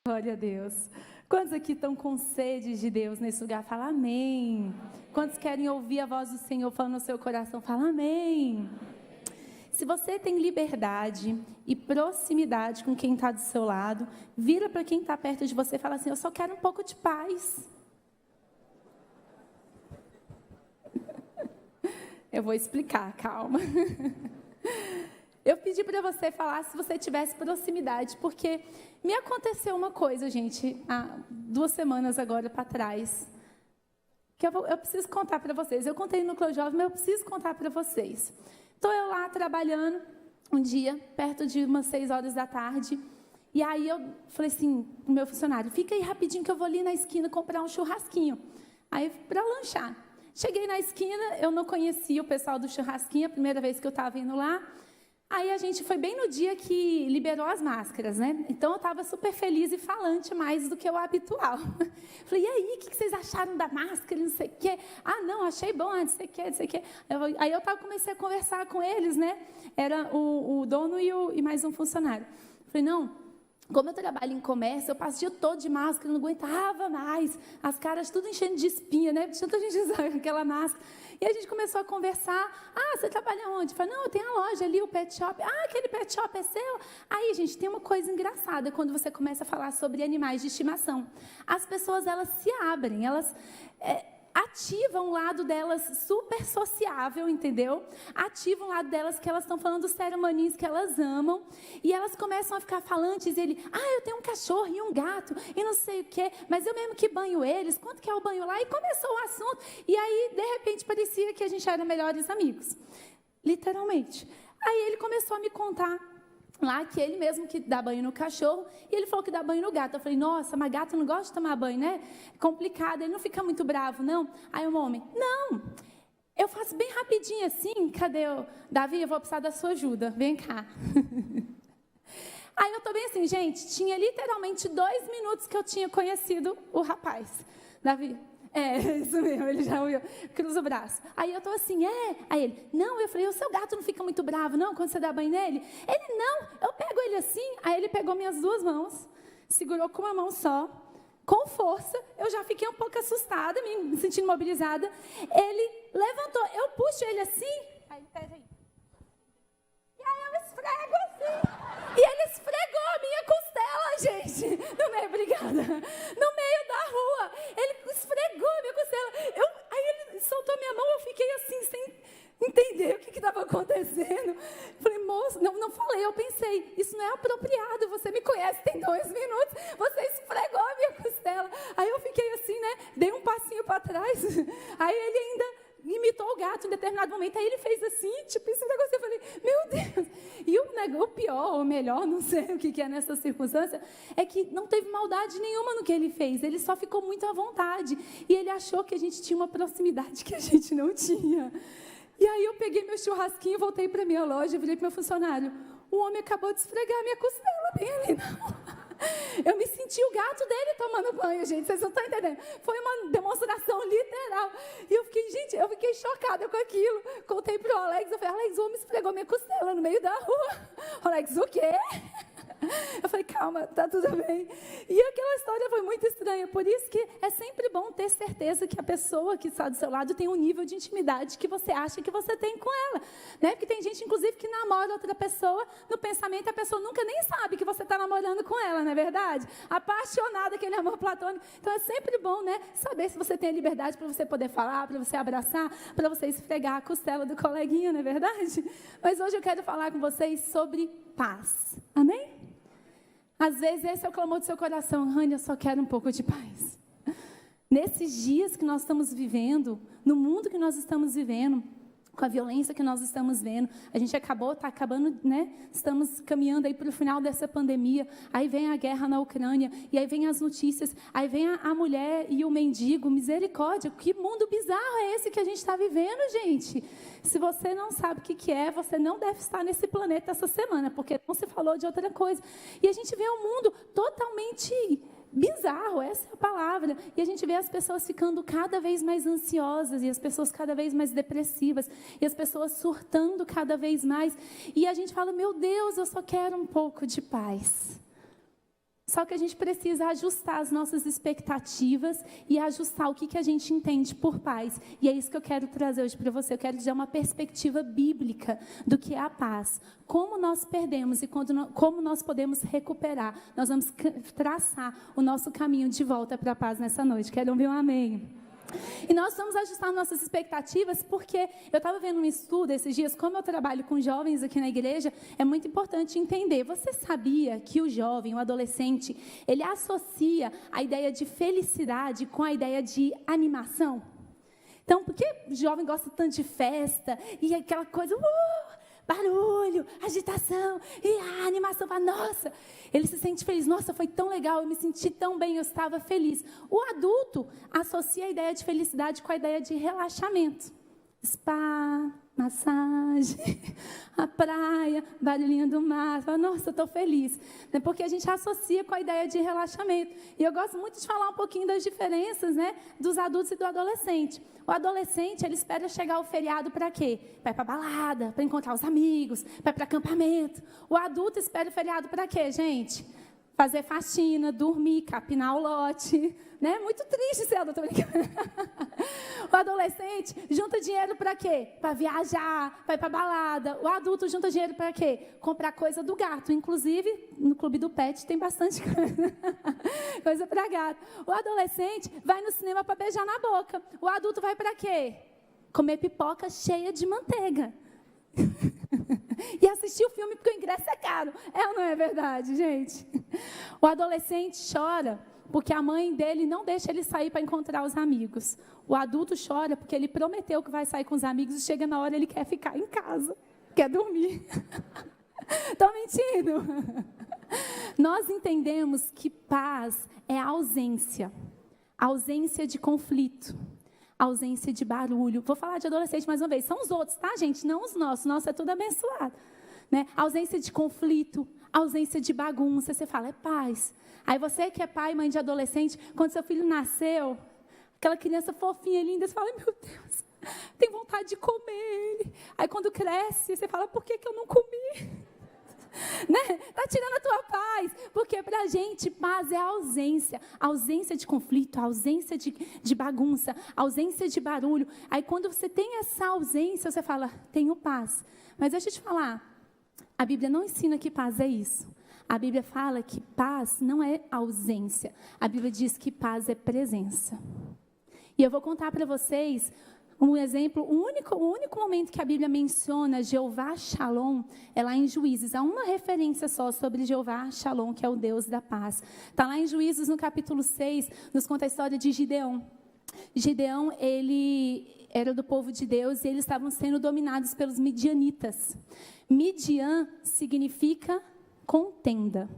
Glória a Deus. Quantos aqui estão com sede de Deus nesse lugar? Fala amém. Quantos querem ouvir a voz do Senhor falando no seu coração? Fala amém. Se você tem liberdade e proximidade com quem está do seu lado, vira para quem está perto de você e fala assim: eu só quero um pouco de paz. Eu vou explicar, calma. Eu pedi para você falar se você tivesse proximidade, porque me aconteceu uma coisa, gente, há 2 semanas agora para trás, que eu preciso contar para vocês. Eu contei no Núcleo Jovem, mas eu preciso contar para vocês. Estou eu lá trabalhando um dia, perto de umas 6 horas da tarde, e aí eu falei assim para o meu funcionário: fica aí rapidinho que eu vou ali na esquina comprar um churrasquinho, aí para lanchar. Cheguei na esquina, eu não conhecia o pessoal do churrasquinho, a primeira vez que eu estava indo lá. Aí a gente foi bem no dia que liberou as máscaras, né? Então eu estava super feliz e falante mais do que o habitual. Falei: e aí, o que vocês acharam da máscara, não sei o quê? Ah, não, achei bom, não sei o quê, não sei o quê. Aí eu comecei a conversar com eles, né? Era o dono e mais um funcionário. Falei: não, como eu trabalho em comércio, eu passo o dia todo de máscara, não aguentava mais. As caras tudo enchendo de espinha, né? Tanta gente usando aquela máscara. E a gente começou a conversar. Ah, você trabalha onde? Eu falei: não, eu tenho a loja ali, o pet shop. Ah, aquele pet shop é seu? Aí, gente, tem uma coisa engraçada quando você começa a falar sobre animais de estimação. As pessoas, elas se abrem, elas ativam um lado delas super sociável, entendeu? Ativam um lado delas que elas estão falando dos seres humaninhos que elas amam, e elas começam a ficar falantes, e ele: ah, eu tenho um cachorro e um gato, e não sei o quê, mas eu mesmo que banho eles, quanto que é o banho lá? E começou o assunto, e aí, de repente, parecia que a gente era melhores amigos, literalmente. Aí ele começou a me contar lá que ele mesmo que dá banho no cachorro, e ele falou que dá banho no gato. Eu falei: nossa, mas gato não gosta de tomar banho, né? É complicado, ele não fica muito bravo, não? Aí o homem: não, eu faço bem rapidinho assim. Cadê o Davi? Eu vou precisar da sua ajuda, vem cá. Aí eu tô bem assim, gente, tinha literalmente 2 minutos que eu tinha conhecido o rapaz. Davi: isso mesmo, ele já cruza o braço. Aí eu tô assim: Aí ele: não, eu falei: o seu gato não fica muito bravo, não, quando você dá banho nele? Ele: não, eu pego ele assim. Aí ele pegou minhas 2 mãos, segurou com uma mão só, com força. Eu já fiquei um pouco assustada, me sentindo mobilizada. Ele levantou, eu puxo ele assim. Aí ele pede aí. E aí eu esfrego assim. E ele esfregou a minha costela, gente. No meio, obrigada. No meio da rua. Ele esfregou a minha costela. Aí ele soltou minha mão, eu fiquei assim, sem entender o que estava acontecendo. Falei: moço, não falei, eu pensei: isso não é apropriado, você me conhece, tem 2 minutos, você esfregou a minha costela. Aí eu fiquei assim, né, dei um passinho para trás. Aí ele ainda imitou o gato em determinado momento, aí ele fez assim, tipo, esse negócio. Eu falei: meu Deus. E o pior, ou melhor, não sei o que é nessa circunstância, é que não teve maldade nenhuma no que ele fez, ele só ficou muito à vontade, e ele achou que a gente tinha uma proximidade que a gente não tinha. E aí eu peguei meu churrasquinho, voltei para minha loja, virei para meu funcionário: o homem acabou de esfregar a minha costela bem ali na rua. Eu me senti o gato dele tomando banho, gente, vocês não estão entendendo. Foi uma demonstração literal. E eu fiquei chocada com aquilo. Contei pro Alex, eu falei: Alex, o homem esfregou minha costela no meio da rua. Alex: o quê? Eu falei: calma, tá tudo bem. E aquela história foi muito estranha, por isso que é sempre bom ter certeza que a pessoa que está do seu lado tem um nível de intimidade que você acha que você tem com ela, né? Porque tem gente, inclusive, que namora outra pessoa, no pensamento a pessoa nunca nem sabe que você está namorando com ela, não é verdade? Apaixonada, aquele amor platônico. Então é sempre bom, né, saber se você tem a liberdade para você poder falar, para você abraçar, para você esfregar a costela do coleguinha, não é verdade? Mas hoje eu quero falar com vocês sobre paz. Amém? Às vezes esse é o clamor do seu coração: Rani, eu só quero um pouco de paz. Nesses dias que nós estamos vivendo, no mundo que nós estamos vivendo, com a violência que nós estamos vendo, a gente está acabando, né? Estamos caminhando aí para o final dessa pandemia, aí vem a guerra na Ucrânia, e aí vem as notícias, aí vem a mulher e o mendigo, misericórdia, que mundo bizarro é esse que a gente está vivendo, gente? Se você não sabe o que é, você não deve estar nesse planeta essa semana, porque não se falou de outra coisa. E a gente vê um mundo totalmente bizarro, essa é a palavra. E a gente vê as pessoas ficando cada vez mais ansiosas, e as pessoas cada vez mais depressivas, e as pessoas surtando cada vez mais. E a gente fala, meu Deus, eu só quero um pouco de paz. Só que a gente precisa ajustar as nossas expectativas e ajustar o que a gente entende por paz. E é isso que eu quero trazer hoje para você. Eu quero dizer uma perspectiva bíblica do que é a paz. Como nós perdemos e como nós podemos recuperar. Nós vamos traçar o nosso caminho de volta para a paz nessa noite. Quero ouvir um amém? E nós vamos ajustar nossas expectativas porque eu estava vendo um estudo esses dias, como eu trabalho com jovens aqui na igreja, é muito importante entender. Você sabia que o jovem, o adolescente, ele associa a ideia de felicidade com a ideia de animação? Então, por que o jovem gosta tanto de festa e aquela coisa... barulho, agitação, e a animação, nossa, ele se sente feliz, nossa, foi tão legal, eu me senti tão bem, eu estava feliz. O adulto associa a ideia de felicidade com a ideia de relaxamento. Spa, massagem, a praia, barulhinho do mar, fala, nossa, eu estou feliz. Porque a gente associa com a ideia de relaxamento. E eu gosto muito de falar um pouquinho das diferenças, né, dos adultos e do adolescente. O adolescente, ele espera chegar o feriado para quê? Vai para balada, para encontrar os amigos, vai para acampamento. O adulto espera o feriado para quê, gente? Fazer faxina, dormir, capinar o lote. Né? Muito triste ser adulto. O adolescente junta dinheiro para quê? Para viajar, vai para balada. O adulto junta dinheiro para quê? Comprar coisa do gato. Inclusive, no Clube do Pet tem bastante coisa para gato. O adolescente vai no cinema para beijar na boca. O adulto vai para quê? Comer pipoca cheia de manteiga. E assistir o filme porque o ingresso é caro. É ou não é verdade, gente? O adolescente chora porque a mãe dele não deixa ele sair para encontrar os amigos. O adulto chora porque ele prometeu que vai sair com os amigos e chega na hora ele quer ficar em casa, quer dormir. Estou mentindo? Nós entendemos que paz é ausência de conflito, ausência de barulho. Vou falar de adolescente mais uma vez. São os outros, tá, gente? Não os nossos. Nosso é tudo abençoado. Né? Ausência de conflito, ausência de bagunça. Você fala, é paz. Aí você que é pai e mãe de adolescente, quando seu filho nasceu, aquela criança fofinha, linda, você fala, meu Deus, tem vontade de comer ele. Aí quando cresce, você fala, por que eu não comi? Né? Tá tirando a tua paz, porque para a gente paz é ausência de conflito, ausência de bagunça, ausência de barulho. Aí quando você tem essa ausência, você fala, tenho paz. Mas deixa eu te falar, a Bíblia não ensina que paz é isso. A Bíblia fala que paz não é ausência. A Bíblia diz que paz é presença. E eu vou contar para vocês um exemplo, o único momento que a Bíblia menciona Jeová Shalom é lá em Juízes. Há uma referência só sobre Jeová Shalom, que é o Deus da paz. Está lá em Juízes, no capítulo 6, nos conta a história de Gideão. Gideão, ele era do povo de Deus e eles estavam sendo dominados pelos midianitas. Midian significa contenda.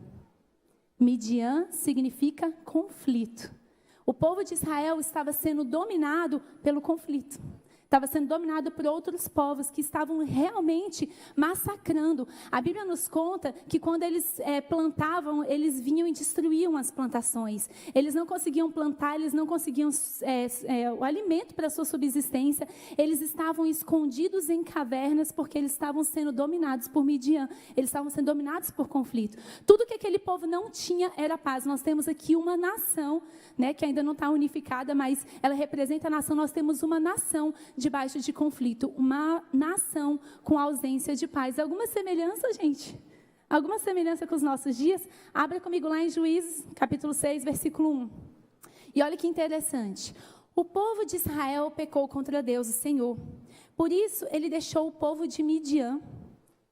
Midian significa conflito. O povo de Israel estava sendo dominado pelo conflito. Estava sendo dominado por outros povos que estavam realmente massacrando. A Bíblia nos conta que quando eles plantavam, eles vinham e destruíam as plantações. Eles não conseguiam plantar, eles não conseguiam o alimento para a sua subsistência. Eles estavam escondidos em cavernas porque eles estavam sendo dominados por Midian. Eles estavam sendo dominados por conflito. Tudo que aquele povo não tinha era paz. Nós temos aqui uma nação, né, que ainda não está unificada, mas ela representa a nação. Nós temos uma nação debaixo de conflito, uma nação com ausência de paz. Alguma semelhança, gente? Alguma semelhança com os nossos dias? Abra comigo lá em Juízes, capítulo 6, versículo 1. E olha que interessante. O povo de Israel pecou contra Deus, o Senhor. Por isso, ele deixou o povo de Midian,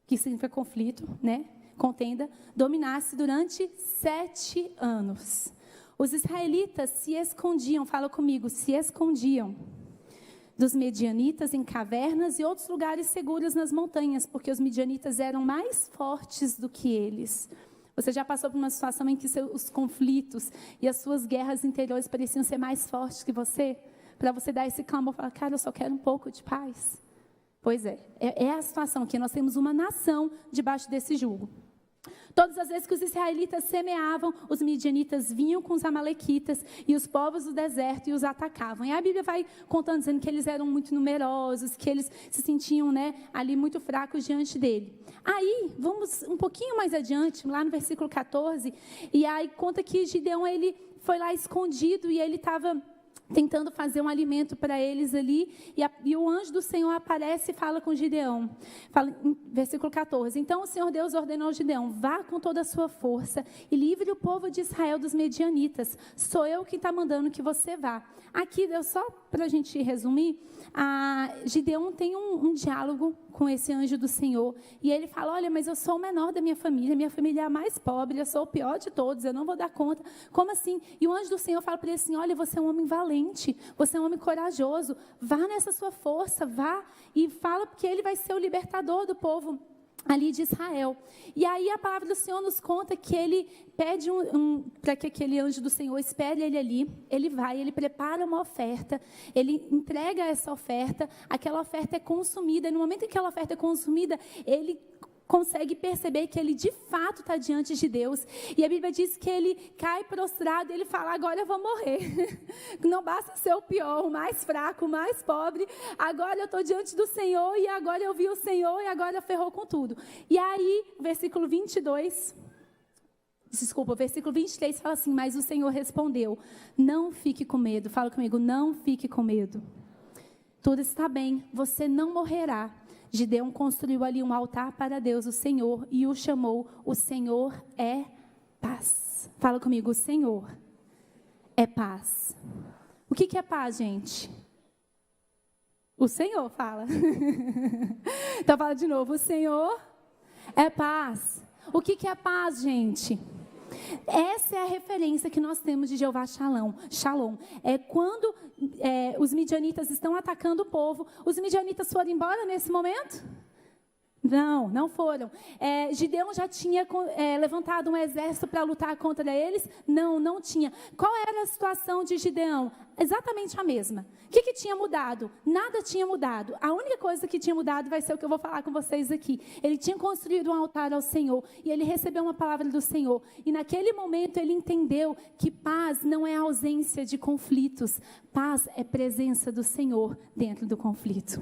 que significa conflito, né? Contenda, dominasse durante 7 anos. Os israelitas se escondiam, fala comigo, se escondiam dos midianitas em cavernas e outros lugares seguros nas montanhas, porque os midianitas eram mais fortes do que eles. Você já passou por uma situação em que os conflitos e as suas guerras interiores pareciam ser mais fortes que você? Para você dar esse clamor e falar, cara, eu só quero um pouco de paz. Pois é a situação que nós temos uma nação debaixo desse jugo. Todas as vezes que os israelitas semeavam, os midianitas vinham com os amalequitas e os povos do deserto e os atacavam. E a Bíblia vai contando, dizendo que eles eram muito numerosos, que eles se sentiam, ali muito fracos diante dele. Aí, vamos um pouquinho mais adiante, lá no versículo 14, e aí conta que Gideão, ele foi lá escondido e ele estava tentando fazer um alimento para eles ali, e o anjo do Senhor aparece e fala com Gideão. Fala em versículo 14. Então o Senhor Deus ordenou a Gideão: vá com toda a sua força e livre o povo de Israel dos medianitas. Sou eu quem está mandando que você vá. Aqui, Deus, só para a gente resumir, Gideão tem um diálogo com esse anjo do Senhor, e ele fala: olha, mas eu sou o menor da minha família é a mais pobre, eu sou o pior de todos, eu não vou dar conta. Como assim? E o anjo do Senhor fala para ele assim: olha, você é um homem valente, você é um homem corajoso, vá nessa sua força, vá e fala, porque ele vai ser o libertador do povo ali de Israel. E aí a palavra do Senhor nos conta que ele pede para que aquele anjo do Senhor espere ele ali. Ele vai, ele prepara uma oferta, ele entrega essa oferta, aquela oferta é consumida, e no momento em que aquela oferta é consumida, ele consegue perceber que ele de fato está diante de Deus, e a Bíblia diz que ele cai prostrado e ele fala: agora eu vou morrer, não basta ser o pior, o mais fraco, o mais pobre, agora eu estou diante do Senhor, e agora eu vi o Senhor, e agora ferrou com tudo. E aí, versículo 23 fala assim: mas o Senhor respondeu: não fique com medo. Fala comigo: não fique com medo, tudo está bem, você não morrerá. Gideão construiu ali um altar para Deus, o Senhor, e o chamou: o Senhor é paz. Fala comigo: o Senhor é paz. O que é paz, gente? O Senhor fala. Então fala de novo: o Senhor é paz. O que é paz, gente? Essa é a referência que nós temos de Jeová Shalom. É quando os midianitas estão atacando o povo. Os midianitas foram embora nesse momento? Não foram. Gideão já tinha levantado um exército para lutar contra eles? Não tinha. Qual era a situação de Gideão? Exatamente a mesma. O que tinha mudado? Nada tinha mudado. A única coisa que tinha mudado vai ser o que eu vou falar com vocês aqui. Ele tinha construído um altar ao Senhor e ele recebeu uma palavra do Senhor. E naquele momento ele entendeu que paz não é ausência de conflitos. Paz é presença do Senhor dentro do conflito.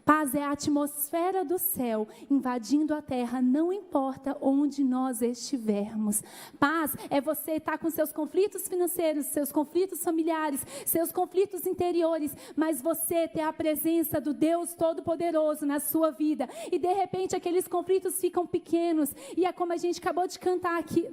Paz é a atmosfera do céu invadindo a terra, não importa onde nós estivermos. Paz é você estar com seus conflitos financeiros, seus conflitos familiares, seus conflitos interiores, mas você ter a presença do Deus Todo-Poderoso na sua vida. E de repente aqueles conflitos ficam pequenos. E é como a gente acabou de cantar aqui.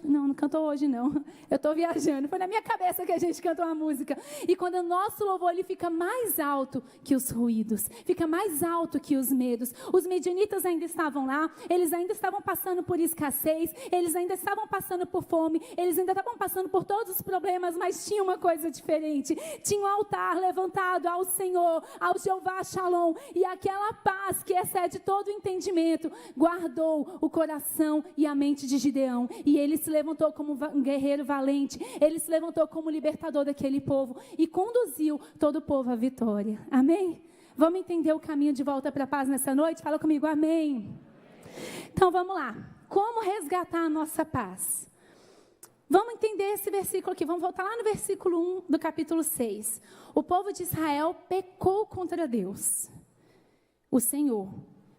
Não cantou hoje não. Eu estou viajando. Foi na minha cabeça que a gente cantou a música. E quando o nosso louvor ele fica mais alto que os ruídos, fica mais alto que os medos. Os midianitas ainda estavam lá, eles ainda estavam passando por escassez, eles ainda estavam passando por fome, eles ainda estavam passando por todos os problemas, mas tinha uma coisa diferente. Tinha um altar levantado ao Senhor, ao Jeová Shalom, e aquela paz que excede todo o entendimento guardou o coração e a mente de Gideão, e ele se levantou como um guerreiro valente, ele se levantou como libertador daquele povo e conduziu todo o povo à vitória. Amém? Vamos entender o caminho de volta para a paz nessa noite? Fala comigo: amém. Então vamos lá. Como resgatar a nossa paz? Vamos entender esse versículo aqui. Vamos voltar lá no versículo 1 do capítulo 6. O povo de Israel pecou contra Deus, o Senhor.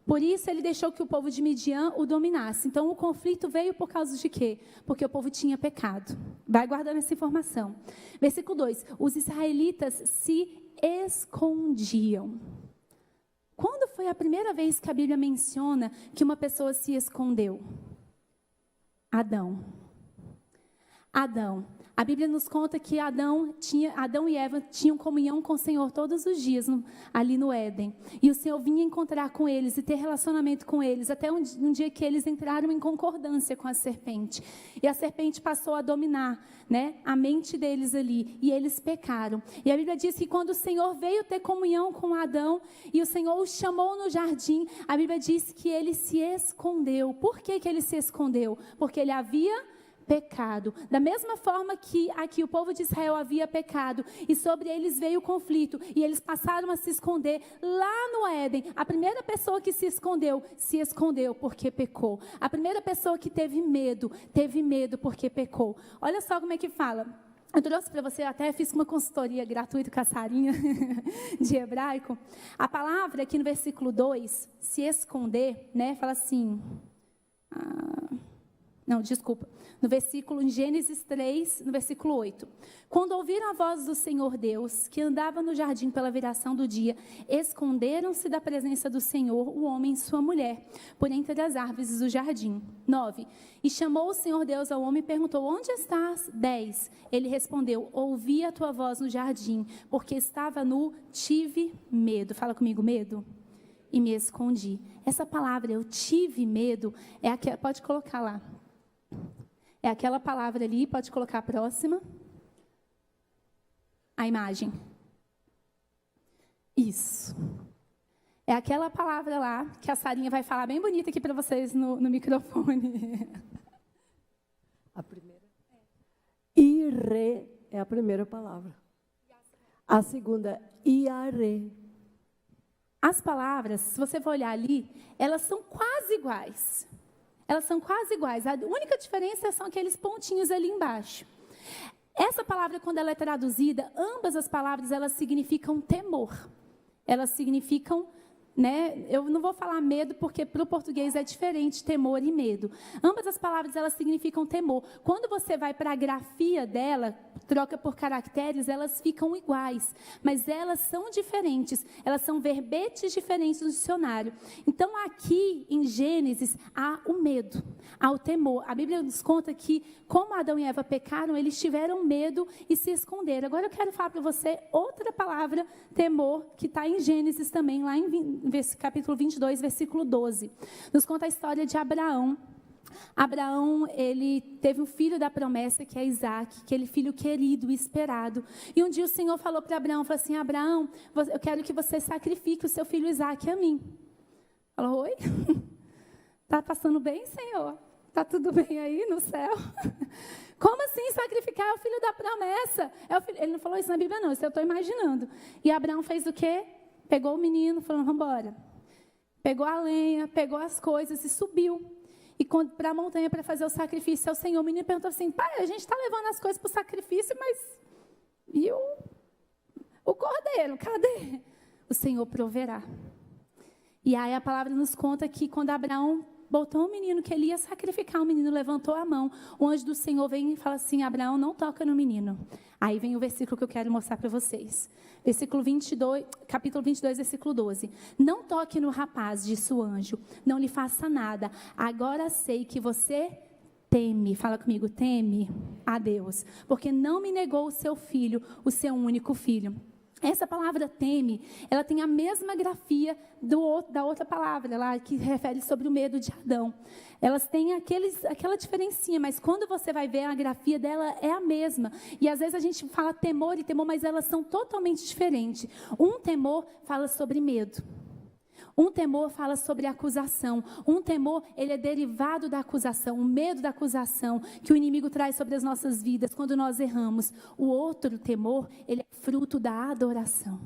Por isso ele deixou que o povo de Midian o dominasse. Então o conflito veio por causa de quê? Porque o povo tinha pecado. Vai guardando essa informação. Versículo 2. Os israelitas se escondiam. Quando foi a primeira vez que a Bíblia menciona que uma pessoa se escondeu? Adão. A Bíblia nos conta que Adão e Eva tinham comunhão com o Senhor todos os dias ali no Éden. E o Senhor vinha encontrar com eles e ter relacionamento com eles, até um dia que eles entraram em concordância com a serpente. E a serpente passou a dominar, a mente deles ali, e eles pecaram. E a Bíblia diz que quando o Senhor veio ter comunhão com Adão, e o Senhor o chamou no jardim, a Bíblia diz que ele se escondeu. Por que ele se escondeu? Porque ele havia pecado. Da mesma forma que aqui o povo de Israel havia pecado e sobre eles veio o conflito e eles passaram a se esconder lá no Éden. A primeira pessoa que se escondeu porque pecou. A primeira pessoa que teve medo porque pecou. Olha só como é que fala. Eu trouxe para você, até fiz uma consultoria gratuita com a Sarinha de hebraico. A palavra aqui no versículo 2, se esconder, né, fala assim... No versículo, em Gênesis 3, no versículo 8. Quando ouviram a voz do Senhor Deus, que andava no jardim pela viração do dia, esconderam-se da presença do Senhor, o homem e sua mulher, por entre as árvores do jardim. 9. E chamou o Senhor Deus ao homem e perguntou, onde estás? 10. Ele respondeu, ouvi a tua voz no jardim, porque estava nu, tive medo. Fala comigo, medo. E me escondi. Essa palavra, eu tive medo, é aquela, pode colocar lá. É aquela palavra ali, pode colocar a próxima. A imagem. Isso. É aquela palavra lá, que a Sarinha vai falar bem bonita aqui para vocês no microfone. A primeira. Ire é a primeira palavra. A segunda, iare. As palavras, se você for olhar ali, elas são quase iguais. Elas são quase iguais. A única diferença são aqueles pontinhos ali embaixo. Essa palavra, quando ela é traduzida, ambas as palavras, elas significam temor. Elas significam, né? Eu não vou falar medo, porque para o português é diferente, temor e medo. Ambas as palavras, elas significam temor. Quando você vai para a grafia dela, troca por caracteres, elas ficam iguais, mas elas são diferentes, elas são verbetes diferentes no dicionário. Então, aqui em Gênesis, há o medo, há o temor. A Bíblia nos conta que, como Adão e Eva pecaram, eles tiveram medo e se esconderam. Agora, eu quero falar para você outra palavra, temor, que está em Gênesis também, lá em capítulo 22, versículo 12. Nos conta a história de Abraão. Abraão, ele teve um filho da promessa, que é Isaac, aquele filho querido e esperado. E um dia o Senhor falou para Abraão, falou assim, Abraão, eu quero que você sacrifique o seu filho Isaac a mim. Falou, oi? Está passando bem, Senhor? Está tudo bem aí no céu? Como assim sacrificar é o filho da promessa? Ele não falou isso na Bíblia não, isso eu estou imaginando. E Abraão fez o quê? Pegou o menino, falou, vamos embora. Pegou a lenha, pegou as coisas e subiu. E para a montanha para fazer o sacrifício ao Senhor. O menino perguntou assim, pai, a gente está levando as coisas para o sacrifício, mas e o cordeiro, cadê? O Senhor proverá. E aí a palavra nos conta que quando Abraão botou o menino, que ele ia sacrificar, o menino levantou a mão. O anjo do Senhor vem e fala assim, Abraão, não toca no menino. Aí vem o versículo que eu quero mostrar para vocês. Versículo 22, capítulo 22, versículo 12. Não toque no rapaz, disse o anjo, não lhe faça nada. Agora sei que você teme, fala comigo, teme a Deus, porque não me negou o seu filho, o seu único filho. Essa palavra teme, ela tem a mesma grafia da outra palavra lá, que refere sobre o medo de Adão. Elas têm aquela diferencinha, mas quando você vai ver a grafia dela, é a mesma. E às vezes a gente fala temor e temor, mas elas são totalmente diferentes. Um temor fala sobre medo. Um temor fala sobre acusação. Um temor, ele é derivado da acusação, o medo da acusação que o inimigo traz sobre as nossas vidas quando nós erramos. O outro temor, ele é fruto da adoração.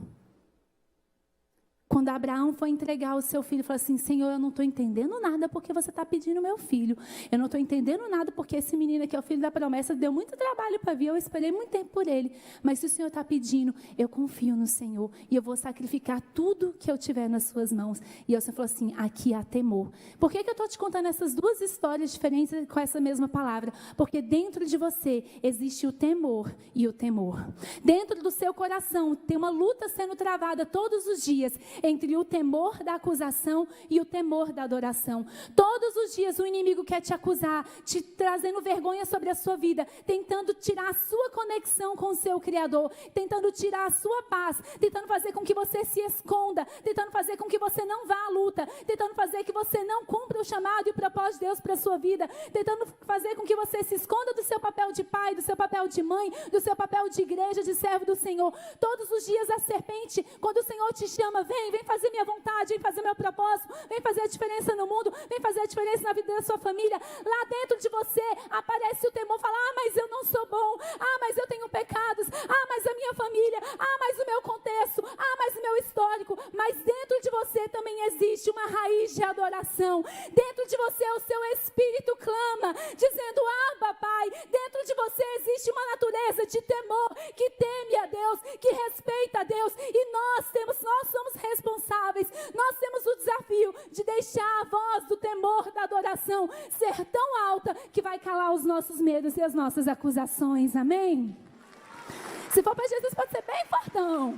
Quando Abraão foi entregar o seu filho, falou assim, Senhor, eu não estou entendendo nada porque você está pedindo meu filho. Eu não estou entendendo nada porque esse menino aqui é o filho da promessa, deu muito trabalho para vir, eu esperei muito tempo por ele. Mas se o Senhor está pedindo, eu confio no Senhor e eu vou sacrificar tudo que eu tiver nas suas mãos. E o Senhor falou assim, aqui há temor. Por que eu estou te contando essas duas histórias diferentes com essa mesma palavra? Porque dentro de você existe o temor e o temor. Dentro do seu coração tem uma luta sendo travada todos os dias, entre o temor da acusação e o temor da adoração. Todos os dias o inimigo quer te acusar, te trazendo vergonha sobre a sua vida, tentando tirar a sua conexão com o seu Criador, tentando tirar a sua paz, tentando fazer com que você se esconda, tentando fazer com que você não vá à luta, tentando fazer que você não cumpra o chamado e o propósito de Deus para a sua vida, tentando fazer com que você se esconda do seu papel de pai, do seu papel de mãe, do seu papel de igreja, de servo do Senhor. Todos os dias a serpente, quando o Senhor te chama, vem, Amém? Vem fazer minha vontade, vem fazer meu propósito, vem fazer a diferença no mundo, vem fazer a diferença na vida da sua família. Lá dentro de você aparece o temor, fala, mas eu não sou bom, mas eu tenho pecados, mas a minha família, mas o meu contexto, mas o meu histórico. Mas dentro de você também existe uma raiz de adoração. Dentro de você o seu espírito clama, dizendo, Pai. Dentro de você existe uma natureza de temor, que teme a Deus, que respeita a Deus. E nós somos responsáveis, nós temos o desafio de deixar a voz do temor, da adoração, ser tão alta que vai calar os nossos medos e as nossas acusações. Amém? Se for para Jesus, pode ser bem fortão.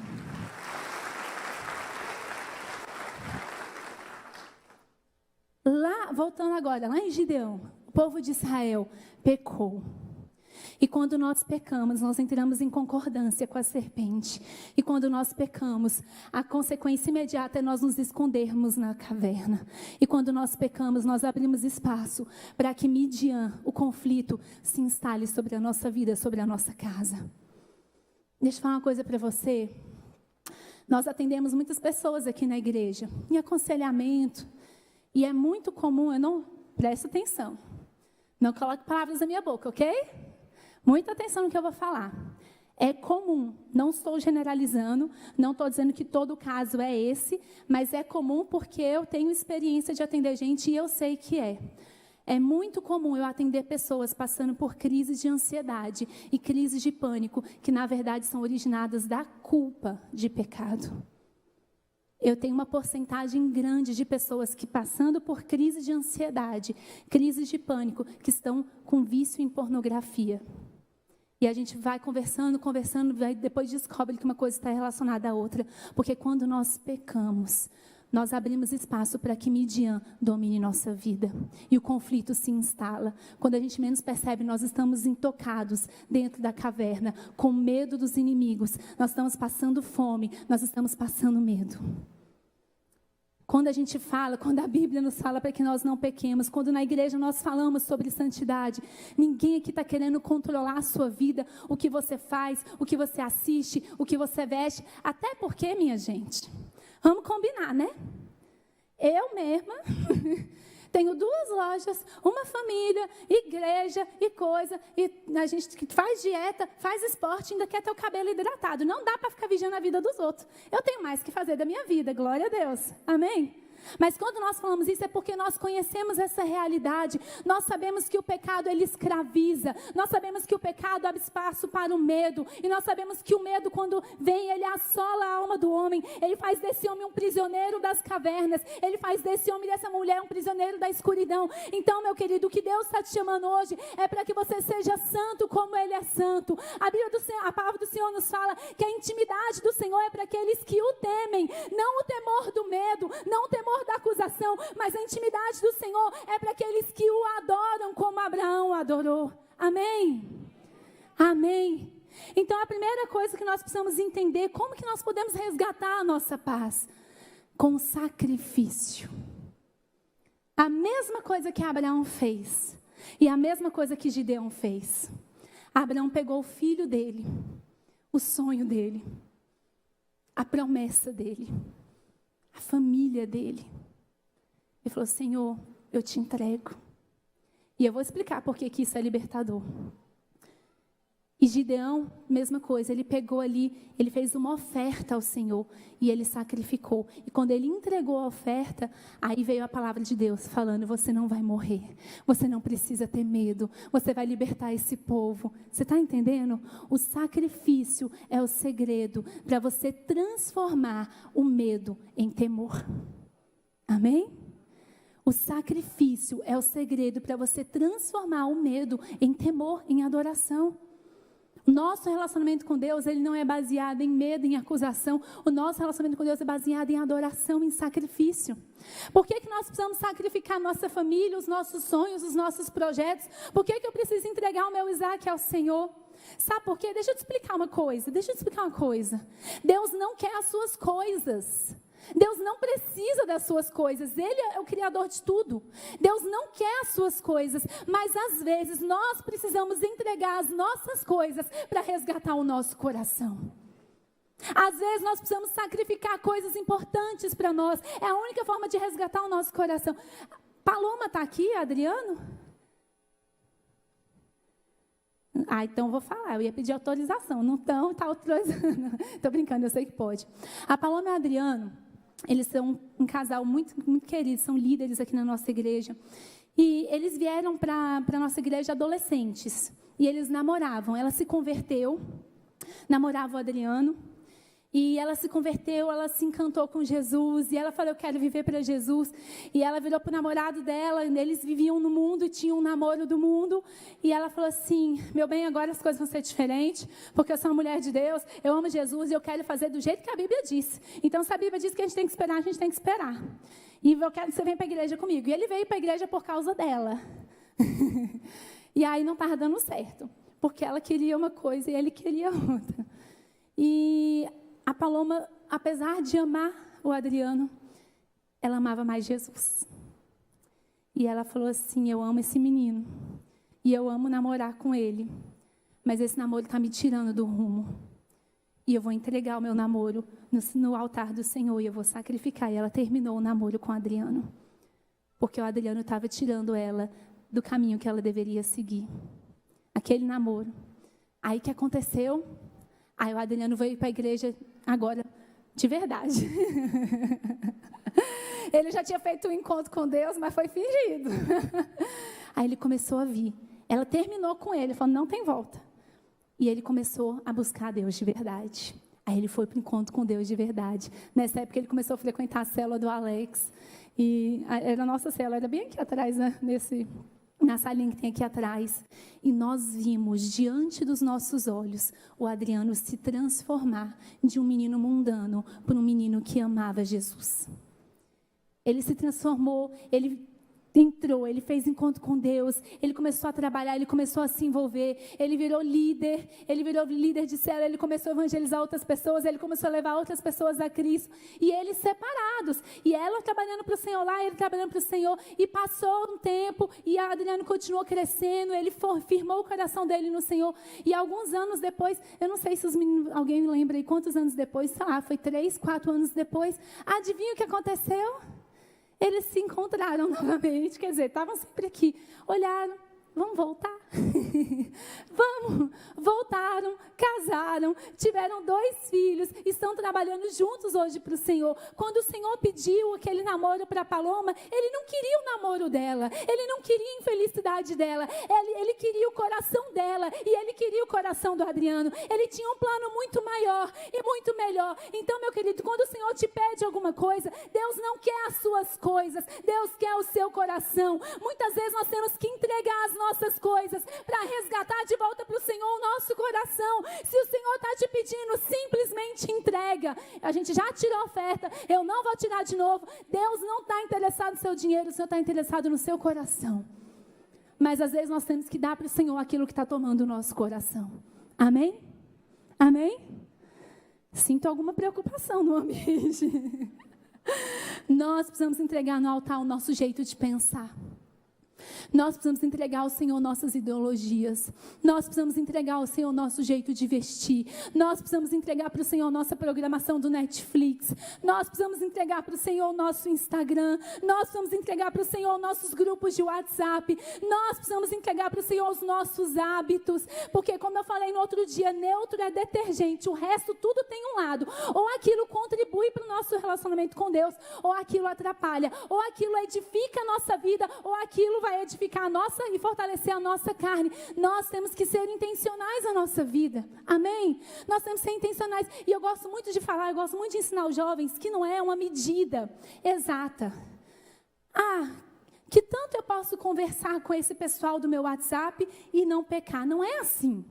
Lá, voltando agora, lá em Gideão, o povo de Israel pecou. E quando nós pecamos, nós entramos em concordância com a serpente. E quando nós pecamos, a consequência imediata é nós nos escondermos na caverna. E quando nós pecamos, nós abrimos espaço para que Midian, o conflito, se instale sobre a nossa vida, sobre a nossa casa. Deixa eu falar uma coisa para você. Nós atendemos muitas pessoas aqui na igreja, em aconselhamento. E é muito comum, presta atenção. Não coloque palavras na minha boca, ok? Muita atenção no que eu vou falar. É comum, não estou generalizando, não estou dizendo que todo caso é esse, mas é comum porque eu tenho experiência de atender gente e eu sei que é. É muito comum eu atender pessoas passando por crises de ansiedade e crises de pânico, que na verdade são originadas da culpa de pecado. Eu tenho uma porcentagem grande de pessoas que passando por crises de ansiedade, crises de pânico, que estão com vício em pornografia. E a gente vai conversando, depois descobre que uma coisa está relacionada à outra. Porque quando nós pecamos, nós abrimos espaço para que Midian domine nossa vida. E o conflito se instala. Quando a gente menos percebe, nós estamos intocados dentro da caverna, com medo dos inimigos. Nós estamos passando fome, nós estamos passando medo. Quando a gente fala, quando a Bíblia nos fala para que nós não pequemos, quando na igreja nós falamos sobre santidade, ninguém aqui está querendo controlar a sua vida, o que você faz, o que você assiste, o que você veste. Até porque, minha gente, vamos combinar, né? Eu mesma tenho 2 lojas, uma família, igreja e coisa, e a gente que faz dieta, faz esporte, ainda quer ter o cabelo hidratado. Não dá para ficar vigiando a vida dos outros. Eu tenho mais que fazer da minha vida, glória a Deus. Amém? Mas quando nós falamos isso é porque nós conhecemos essa realidade. Nós sabemos que o pecado, ele escraviza. Nós sabemos que o pecado abre espaço para o medo. E nós sabemos que o medo, quando vem, ele assola a alma do homem. Ele faz desse homem um prisioneiro das cavernas. Ele faz desse homem e dessa mulher um prisioneiro da escuridão. Então, meu querido, o que Deus está te chamando hoje é para que você seja santo como Ele é santo. A palavra do Senhor nos fala que a intimidade do Senhor é para aqueles que o temem. Não o temor do medo, não o temor da acusação, mas a intimidade do Senhor é para aqueles que o adoram como Abraão adorou. Amém? Amém? Então a primeira coisa que nós precisamos entender, como que nós podemos resgatar a nossa paz? Com sacrifício. A mesma coisa que Abraão fez e a mesma coisa que Gideão fez. Abraão pegou o filho dele, o sonho dele, a promessa dele, a família dele. Ele falou, Senhor, eu te entrego. E eu vou explicar por que isso é libertador. E Gideão, mesma coisa, ele pegou ali, ele fez uma oferta ao Senhor e ele sacrificou. E quando ele entregou a oferta, aí veio a palavra de Deus falando, você não vai morrer, você não precisa ter medo, você vai libertar esse povo. Você está entendendo? O sacrifício é o segredo para você transformar o medo em temor. Amém? O sacrifício é o segredo para você transformar o medo em temor, em adoração. Nosso relacionamento com Deus, ele não é baseado em medo, em acusação. O nosso relacionamento com Deus é baseado em adoração, em sacrifício. Por que nós precisamos sacrificar nossa família, os nossos sonhos, os nossos projetos? Por que eu preciso entregar o meu Isaac ao Senhor? Sabe por quê? Deixa eu te explicar uma coisa. Deus não quer as suas coisas. Deus não precisa das suas coisas, Ele é o Criador de tudo. Deus não quer as suas coisas, mas às vezes nós precisamos entregar as nossas coisas para resgatar o nosso coração. Às vezes nós precisamos sacrificar coisas importantes para nós. É a única forma de resgatar o nosso coração. Paloma está aqui, Adriano? Então eu vou falar. Eu ia pedir autorização. Não estão, está autorizando. Estou brincando, eu sei que pode. A Paloma e o Adriano, eles são um casal muito, muito querido, são líderes aqui na nossa igreja. E eles vieram para a nossa igreja adolescentes. E eles namoravam. Ela se converteu, namorava o Adriano. E ela se converteu, ela se encantou com Jesus. E ela falou, eu quero viver para Jesus. E ela virou para o namorado dela. Eles viviam no mundo, tinham um namoro do mundo. E ela falou assim, meu bem, agora as coisas vão ser diferentes. Porque eu sou uma mulher de Deus, eu amo Jesus e eu quero fazer do jeito que a Bíblia diz. Então, se a Bíblia diz que a gente tem que esperar, a gente tem que esperar. E eu quero que você venha para a igreja comigo. E ele veio para a igreja por causa dela. E aí não estava dando certo. Porque ela queria uma coisa e ele queria outra. E a Paloma, apesar de amar o Adriano, ela amava mais Jesus. E ela falou assim, eu amo esse menino. E eu amo namorar com ele. Mas esse namoro está me tirando do rumo. E eu vou entregar o meu namoro no altar do Senhor. E eu vou sacrificar. E ela terminou o namoro com o Adriano. Porque o Adriano estava tirando ela do caminho que ela deveria seguir. Aquele namoro. Aí o que aconteceu? Aí o Adriano veio para a igreja agora, de verdade. Ele já tinha feito um encontro com Deus, mas foi fingido. Aí ele começou a vir. Ela terminou com ele, falou, não tem volta. E ele começou a buscar Deus de verdade. Aí ele foi para o encontro com Deus de verdade. Nessa época ele começou a frequentar a célula do Alex. E era a nossa célula, era bem aqui atrás, né? Na salinha que tem aqui atrás. E nós vimos, diante dos nossos olhos, o Adriano se transformar de um menino mundano para um menino que amava Jesus. Ele se transformou, ele entrou, ele fez encontro com Deus, ele começou a trabalhar, ele começou a se envolver, ele virou líder de célula, ele começou a evangelizar outras pessoas, ele começou a levar outras pessoas a Cristo, e eles separados, e ela trabalhando para o Senhor lá, ele trabalhando para o Senhor, e passou um tempo, e a Adriano continuou crescendo, ele firmou o coração dele no Senhor, e alguns anos depois, eu não sei se os meninos, alguém lembra aí quantos anos depois, sei lá, foi 3, 4 anos depois, adivinha o que aconteceu? Eles se encontraram novamente, quer dizer, estavam sempre aqui, olharam, vamos voltar? Vamos, voltaram, casaram, tiveram 2 filhos, estão trabalhando juntos hoje para o Senhor. Quando o Senhor pediu aquele namoro para a Paloma, Ele não queria o namoro dela, Ele não queria a infelicidade dela, ele queria o coração dela, e Ele queria o coração do Adriano. Ele tinha um plano muito maior e muito melhor. Então, meu querido, quando o Senhor te pede alguma coisa, Deus não quer as suas coisas, Deus quer o seu coração. Muitas vezes nós temos que entregar as nossas coisas para resgatar de volta para o Senhor o nosso coração. Se o Senhor está te pedindo, simplesmente entrega. A gente já tirou a oferta, eu não vou tirar de novo. Deus não está interessado no seu dinheiro, o Senhor está interessado no seu coração. Mas às vezes nós temos que dar para o Senhor aquilo que está tomando o nosso coração. Amém? Amém? Sinto alguma preocupação no ambiente. Nós precisamos entregar no altar o nosso jeito de pensar. Nós precisamos entregar ao Senhor nossas ideologias. Nós precisamos entregar ao Senhor nosso jeito de vestir. Nós precisamos entregar para o Senhor nossa programação do Netflix. Nós precisamos entregar para o Senhor o nosso Instagram. Nós precisamos entregar para o Senhor nossos grupos de WhatsApp. Nós precisamos entregar para o Senhor os nossos hábitos. Porque, como eu falei no outro dia, neutro é detergente. O resto tudo tem um lado. Ou aquilo contribui para o nosso relacionamento com Deus, ou aquilo atrapalha. Ou aquilo edifica a nossa vida, ou aquilo vai edificar a nossa e fortalecer a nossa carne. Nós temos que ser intencionais na nossa vida. Amém? Nós temos que ser intencionais. E eu gosto muito de falar, eu gosto muito de ensinar os jovens que não é uma medida exata. Que tanto eu posso conversar com esse pessoal do meu WhatsApp e não pecar. Não é assim.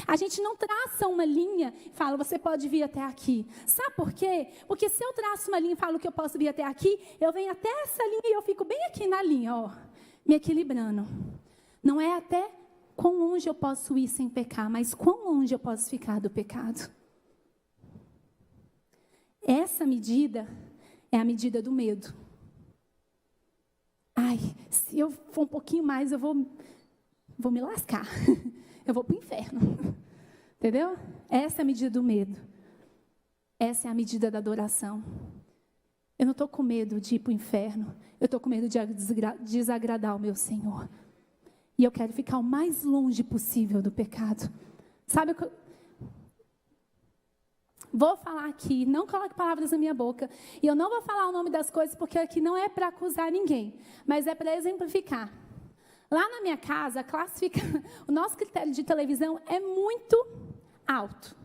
A gente não traça uma linha e fala, você pode vir até aqui. Sabe por quê? Porque se eu traço uma linha e falo que eu posso vir até aqui, eu venho até essa linha e eu fico bem aqui na linha, ó, me equilibrando. Não é até quão longe eu posso ir sem pecar, mas quão longe eu posso ficar do pecado. Essa medida é a medida do medo. Se eu for um pouquinho mais, eu vou me lascar. Eu vou para o inferno. Entendeu? Essa é a medida do medo. Essa é a medida da adoração. Eu não estou com medo de ir para o inferno. Eu estou com medo de desagradar o meu Senhor. E eu quero ficar o mais longe possível do pecado. Sabe o que vou falar aqui, não coloque palavras na minha boca. E eu não vou falar o nome das coisas, porque aqui não é para acusar ninguém. Mas é para exemplificar. Lá na minha casa, o nosso critério de televisão é muito alto.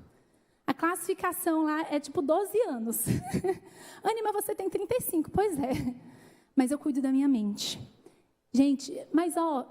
A classificação lá é tipo 12 anos. Anima, você tem 35. Pois é. Mas eu cuido da minha mente. Gente, mas eu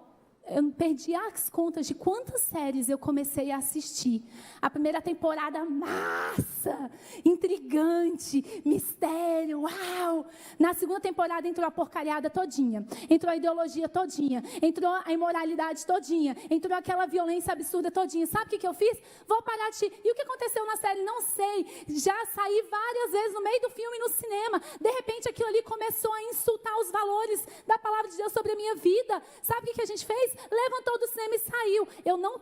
perdi as contas de quantas séries eu comecei a assistir. A primeira temporada, massa, intrigante, mistério, uau. Na segunda temporada entrou a porcariada todinha. Entrou a ideologia todinha. Entrou a imoralidade todinha. Entrou aquela violência absurda todinha. Sabe o que eu fiz? Vou parar de... E o que aconteceu na série? Não sei. Já saí várias vezes no meio do filme no cinema. De repente aquilo ali começou a insultar os valores da palavra de Deus sobre a minha vida. Sabe o que a gente fez? Levantou do cinema e saiu.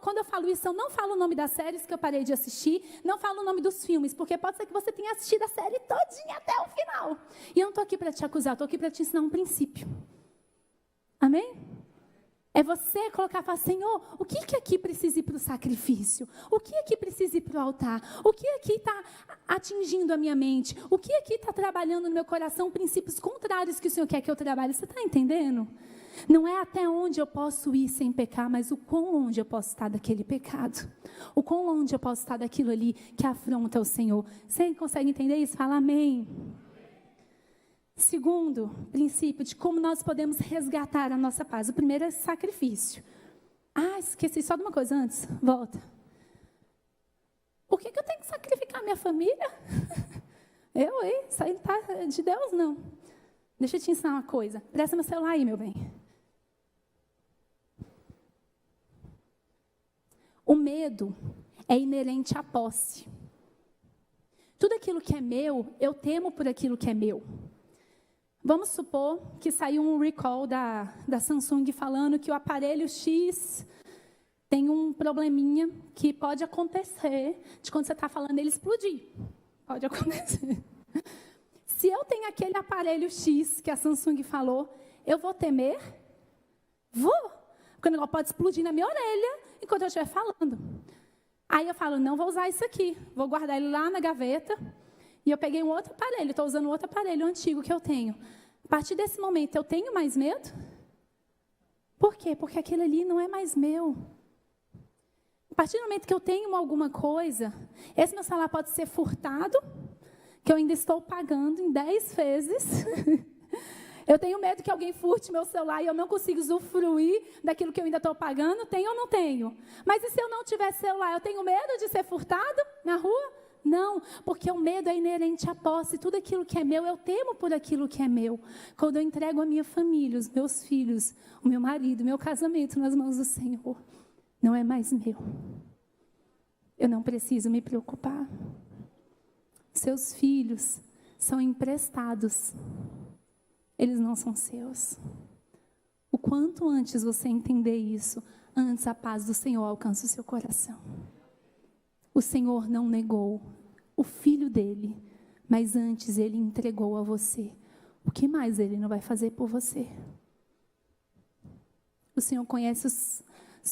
Quando eu falo isso, eu não falo o nome das séries que eu parei de assistir, não falo o nome dos filmes, porque pode ser que você tenha assistido a série todinha até o final. E eu não estou aqui para te acusar, estou aqui para te ensinar um princípio. Amém? É você colocar e falar, Senhor, o que aqui precisa ir para o sacrifício? O que aqui precisa ir para o altar? O que aqui está atingindo a minha mente? O que aqui está trabalhando no meu coração? Princípios contrários que o Senhor quer que eu trabalhe. Você está entendendo? Não é até onde eu posso ir sem pecar, mas o quão longe eu posso estar daquele pecado. O quão longe eu posso estar daquilo ali que afronta o Senhor. Você consegue entender isso? Fala amém. Segundo princípio de como nós podemos resgatar a nossa paz. O primeiro é sacrifício. Esqueci só de uma coisa antes. Volta. Por que eu tenho que sacrificar minha família? Isso aí não está de Deus, não. Deixa eu te ensinar uma coisa. Presta meu celular aí, meu bem. O medo é inerente à posse. Tudo aquilo que é meu, eu temo por aquilo que é meu. Vamos supor que saiu um recall da Samsung falando que o aparelho X tem um probleminha que pode acontecer de quando você está falando ele explodir. Pode acontecer. Se eu tenho aquele aparelho X que a Samsung falou, eu vou temer? Vou. Porque o negócio pode explodir na minha orelha enquanto eu estiver falando. Aí eu falo, não vou usar isso aqui. Vou guardar ele lá na gaveta. E eu peguei um outro aparelho. Estou usando um outro aparelho antigo que eu tenho. A partir desse momento, eu tenho mais medo? Por quê? Porque aquele ali não é mais meu. A partir do momento que eu tenho alguma coisa, esse meu celular pode ser furtado, que eu ainda estou pagando em 10 vezes. Eu tenho medo que alguém furte meu celular e eu não consigo usufruir daquilo que eu ainda estou pagando. Tenho ou não tenho? Mas e se eu não tiver celular, eu tenho medo de ser furtado na rua? Não, porque o medo é inerente à posse. Tudo aquilo que é meu, eu temo por aquilo que é meu. Quando eu entrego a minha família, os meus filhos, o meu marido, o meu casamento nas mãos do Senhor, não é mais meu. Eu não preciso me preocupar. Seus filhos são emprestados. Eles não são seus. O quanto antes você entender isso, antes a paz do Senhor alcança o seu coração. O Senhor não negou o filho dele, mas antes ele entregou a você. O que mais ele não vai fazer por você? O Senhor conhece os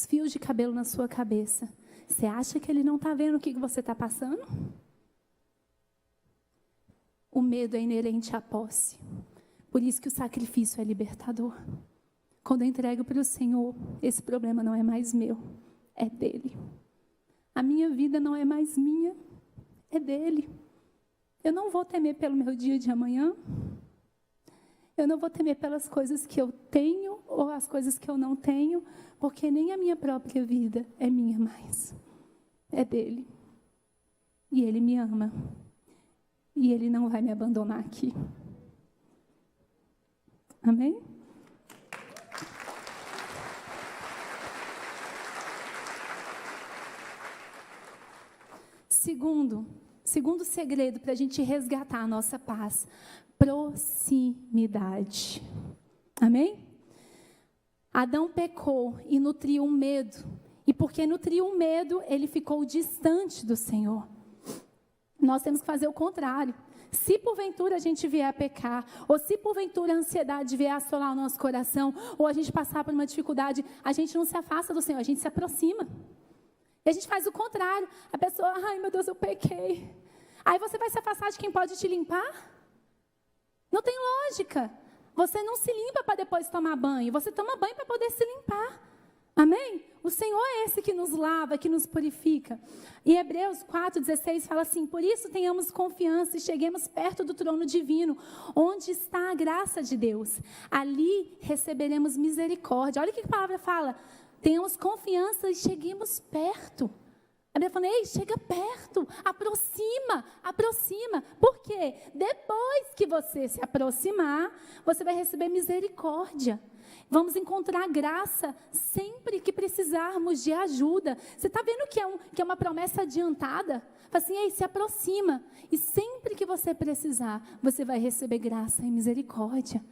fios de cabelo na sua cabeça. Você acha que ele não está vendo o que você está passando? O medo é inerente à posse. Por isso que o sacrifício é libertador. Quando eu entrego para o Senhor, esse problema não é mais meu, é dele. A minha vida não é mais minha, é dele. Eu não vou temer pelo meu dia de amanhã. Eu não vou temer pelas coisas que eu tenho ou as coisas que eu não tenho, porque nem a minha própria vida é minha mais. É dele. E ele me ama. E ele não vai me abandonar aqui. Amém? Segundo segredo para a gente resgatar a nossa paz, proximidade. Amém? Adão pecou e nutriu um medo. E porque nutriu um medo, ele ficou distante do Senhor. Nós temos que fazer o contrário. Se porventura a gente vier a pecar, ou se porventura a ansiedade vier a assolar o nosso coração, ou a gente passar por uma dificuldade, a gente não se afasta do Senhor, a gente se aproxima. E a gente faz o contrário. A pessoa, ai meu Deus, eu pequei. Aí você vai se afastar de quem pode te limpar? Não tem lógica. Você não se limpa para depois tomar banho, você toma banho para poder se limpar. Amém? O Senhor é esse que nos lava, que nos purifica. E Hebreus 4,16 fala assim: por isso tenhamos confiança e cheguemos perto do trono divino, onde está a graça de Deus. Ali receberemos misericórdia. Olha o que a palavra fala. Tenhamos confiança e cheguemos perto. A Bíblia fala, ei, chega perto, aproxima, aproxima. Por quê? Depois que você se aproximar, você vai receber misericórdia. Vamos encontrar graça sempre que precisarmos de ajuda. Você está vendo que é uma promessa adiantada? Fala assim, ei, se aproxima. E sempre que você precisar, você vai receber graça e misericórdia.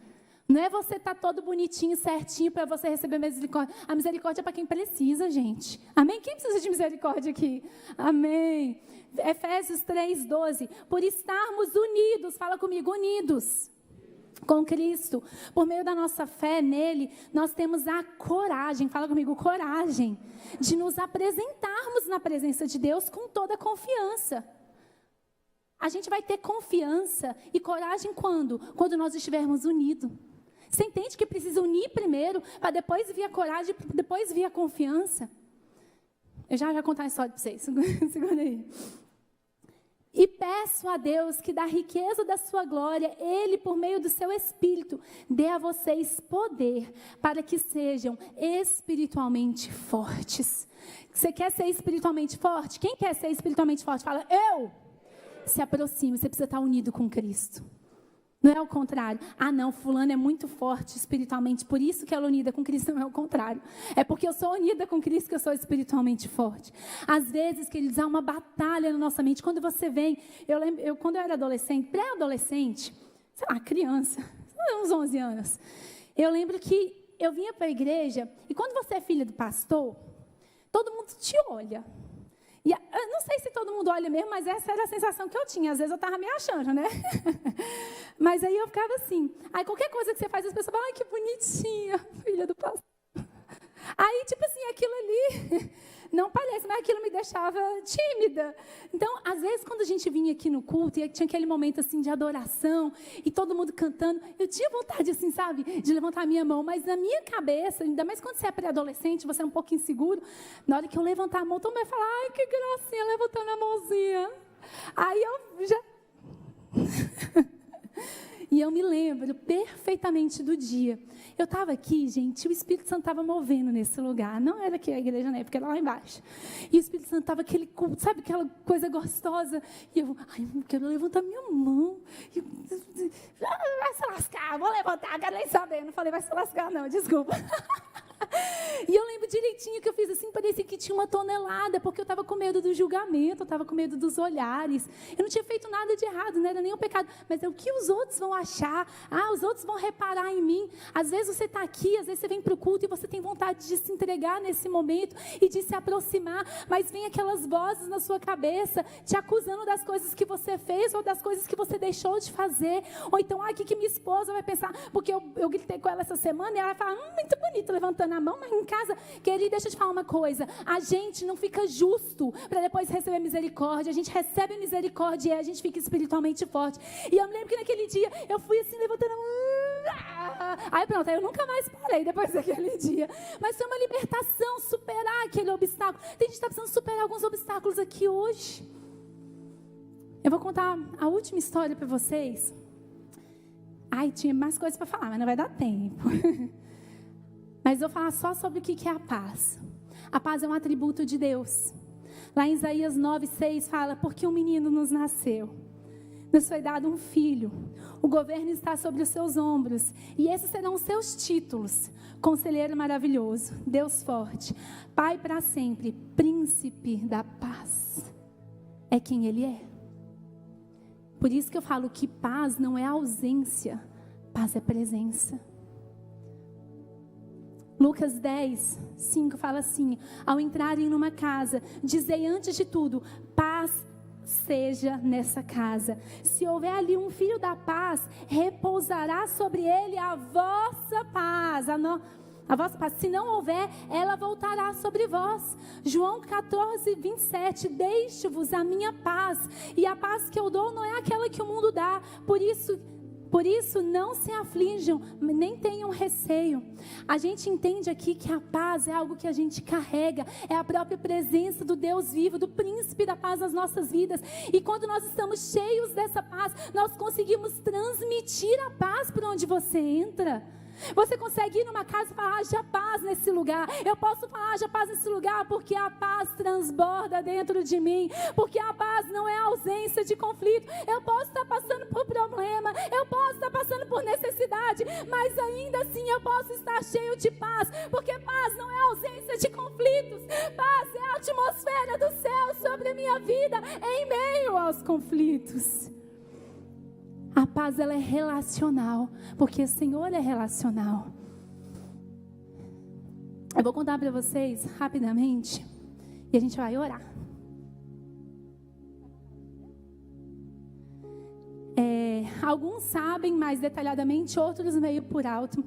Não é você estar todo bonitinho, certinho, para você receber misericórdia. A misericórdia é para quem precisa, gente. Amém? Quem precisa de misericórdia aqui? Amém. Efésios 3,12. Por estarmos unidos, fala comigo, unidos com Cristo, por meio da nossa fé nele, nós temos a coragem, fala comigo, coragem, de nos apresentarmos na presença de Deus com toda a confiança. A gente vai ter confiança e coragem quando? Quando nós estivermos unidos. Você entende que precisa unir primeiro, para depois vir a coragem, depois vir a confiança? Eu já vou contar a história para vocês, segura aí. E peço a Deus que da riqueza da sua glória, Ele, por meio do seu Espírito, dê a vocês poder para que sejam espiritualmente fortes. Você quer ser espiritualmente forte? Quem quer ser espiritualmente forte? Fala, eu! Se aproxime, você precisa estar unido com Cristo. Não é o contrário. Ah, não, fulano é muito forte espiritualmente, por isso que ela é unida com Cristo. Não é o contrário. É porque eu sou unida com Cristo que eu sou espiritualmente forte. Às vezes, queridos, há uma batalha na nossa mente. Quando você vem, quando eu era adolescente, pré-adolescente, sei lá, criança, uns 11 anos, eu lembro que eu vinha para a igreja, e quando você é filha do pastor, todo mundo te olha. E eu não sei se todo mundo olha mesmo, mas essa era a sensação que eu tinha. Às vezes eu estava me achando, né? Mas aí eu ficava assim. Aí qualquer coisa que você faz, as pessoas falam, ai, que bonitinha, filha do pastor. Aí, tipo assim, aquilo ali não parece, mas aquilo me deixava tímida. Então, às vezes, quando a gente vinha aqui no culto, e tinha aquele momento, assim, de adoração, e todo mundo cantando, eu tinha vontade, assim, sabe, de levantar a minha mão, mas na minha cabeça, ainda mais quando você é pré-adolescente, você é um pouco inseguro, na hora que eu levantar a mão, todo mundo vai falar, ai, que gracinha, levantando a mãozinha. Aí eu já... E eu me lembro perfeitamente do dia. Eu estava aqui, gente, o Espírito Santo estava movendo nesse lugar. Não era aqui a igreja na época, era lá embaixo. E o Espírito Santo estava aquele culto, sabe, aquela coisa gostosa. E eu, ai, eu quero levantar minha mão. E, vai se lascar, vou levantar, quero nem saber. Não falei vai se lascar, não, desculpa. E eu lembro direitinho que eu fiz assim, parecia que tinha 1 tonelada, porque eu estava com medo do julgamento, eu estava com medo dos olhares. Eu não tinha feito nada de errado, não era nenhum pecado, mas é o que os outros vão achar. Ah, os outros vão reparar em mim. Às vezes você está aqui, às vezes você vem para o culto e você tem vontade de se entregar nesse momento e de se aproximar, mas vem aquelas vozes na sua cabeça te acusando das coisas que você fez ou das coisas que você deixou de fazer. Ou então, o que minha esposa vai pensar? Porque eu gritei com ela essa semana e ela vai falar, muito bonito, levantando a mão, mas em casa, querida, deixa eu te falar uma coisa, a gente não fica justo para depois receber misericórdia, a gente recebe misericórdia e a gente fica espiritualmente forte. E eu me lembro que naquele dia, eu fui assim, levantando a mão, aí pronto, aí eu nunca mais parei depois daquele dia, mas foi uma libertação, superar aquele obstáculo. Tem gente que está precisando superar alguns obstáculos aqui hoje. Eu vou contar a última história para vocês. Ai, tinha mais coisas para falar, mas não vai dar tempo. Mas eu vou falar só sobre o que é a paz. A paz é um atributo de Deus. Lá em Isaías 9:6 fala, porque um menino nos nasceu, nos foi dado um filho, o governo está sobre os seus ombros, e esses serão os seus títulos: Conselheiro maravilhoso, Deus forte, Pai para sempre, Príncipe da paz. É quem Ele é. Por isso que eu falo que paz não é ausência, paz é presença. Lucas 10:5 fala assim, ao entrarem numa casa, dizei antes de tudo, paz seja nessa casa. Se houver ali um filho da paz, repousará sobre ele a vossa paz. A vossa paz. Se não houver, ela voltará sobre vós. João 14, 27. Deixo-vos a minha paz. E a paz que eu dou não é aquela que o mundo dá. Por isso, não se aflijam, nem tenham receio. A gente entende aqui que a paz é algo que a gente carrega. É a própria presença do Deus vivo, do príncipe da paz nas nossas vidas. E quando nós estamos cheios dessa paz, nós conseguimos transmitir a paz por onde você entra. Você consegue ir numa casa e falar, haja paz nesse lugar. Eu posso falar, haja paz nesse lugar, porque a paz transborda dentro de mim. Porque a paz não é ausência de conflito. Eu posso estar passando por problema, eu posso estar passando por necessidade, mas ainda assim eu posso estar cheio de paz. Porque paz não é ausência de conflitos. Paz é a atmosfera do céu sobre a minha vida, em meio aos conflitos. A paz, ela é relacional, porque o Senhor é relacional. Eu vou contar para vocês rapidamente e a gente vai orar. Alguns sabem mais detalhadamente, outros meio por alto.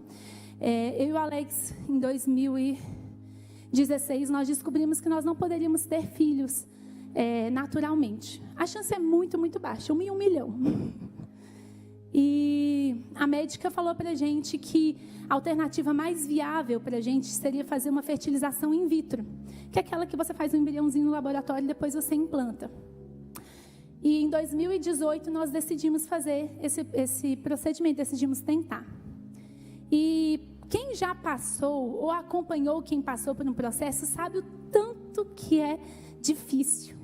Eu e o Alex, em 2016, nós descobrimos que nós não poderíamos ter filhos naturalmente. A chance é muito, muito baixa, 1 em 1 milhão. E a médica falou para a gente que a alternativa mais viável para a gente seria fazer uma fertilização in vitro, que é aquela que você faz um embriãozinho no laboratório e depois você implanta. E em 2018 nós decidimos fazer esse procedimento, decidimos tentar. E quem já passou ou acompanhou quem passou por um processo sabe o tanto que é difícil.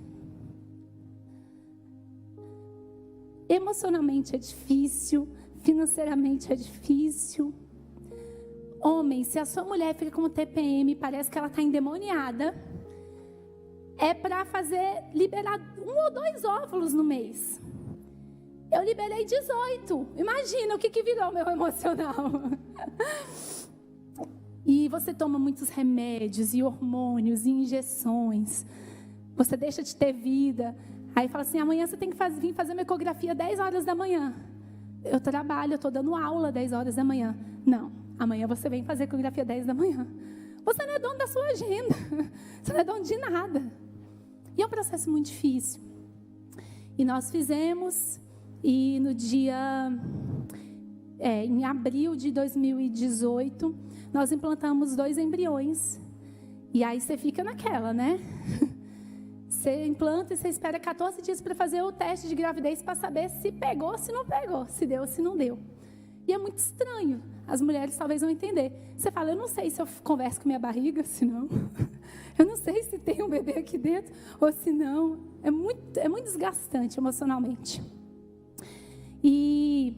Emocionalmente é difícil, financeiramente é difícil. Homem, se a sua mulher fica com TPM, parece que ela está endemoniada, é para liberar 1 ou 2 óvulos no mês. Eu liberei 18. Imagina o que virou meu emocional. E você toma muitos remédios e hormônios e injeções. Você deixa de ter vida. Aí fala assim, amanhã você tem que vir fazer uma ecografia 10 horas da manhã. Eu trabalho, eu estou dando aula 10 horas da manhã. Não, amanhã você vem fazer ecografia 10 da manhã. Você não é dono da sua agenda. Você não é dono de nada. E é um processo muito difícil. E nós fizemos, e no em abril de 2018, nós implantamos 2 embriões. E aí você fica naquela, né? Você implanta e você espera 14 dias para fazer o teste de gravidez para saber se pegou, se não pegou, se deu, se não deu. E é muito estranho. As mulheres talvez vão entender. Você fala, eu não sei se eu converso com minha barriga, se não. Eu não sei se tem um bebê aqui dentro ou se não. É muito desgastante emocionalmente. E